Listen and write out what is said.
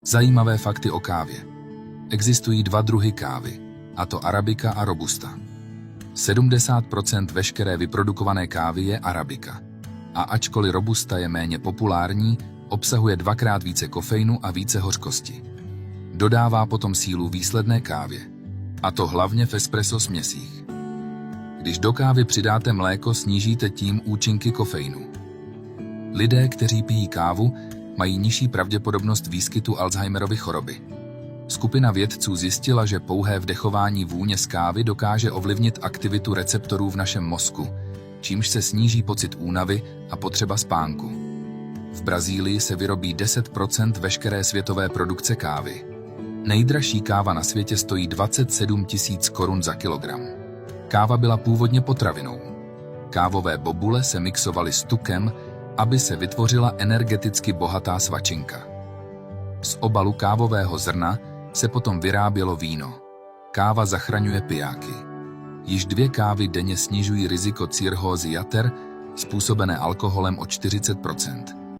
Zajímavé fakty o kávě. Existují dva druhy kávy, a to arabika a robusta. 70% veškeré vyprodukované kávy je arabika. A ačkoliv robusta je méně populární, obsahuje dvakrát více kofeinu a více hořkosti. Dodává potom sílu výsledné kávě. A to hlavně v espresso směsích. Když do kávy přidáte mléko, snížíte tím účinky kofeinu. Lidé, kteří pijí kávu, mají nižší pravděpodobnost výskytu Alzheimerovy choroby. Skupina vědců zjistila, že pouhé vdechování vůně z kávy dokáže ovlivnit aktivitu receptorů v našem mozku, čímž se sníží pocit únavy a potřeba spánku. V Brazílii se vyrobí 10% veškeré světové produkce kávy. Nejdražší káva na světě stojí 27 000 korun za kilogram. Káva byla původně potravinou. Kávové bobule se mixovaly s tukem, aby se vytvořila energeticky bohatá svačinka. Z obalu kávového zrna se potom vyrábělo víno. Káva zachraňuje pijáky. Již 2 kávy denně snižují riziko cirhózy jater, způsobené alkoholem o 40%.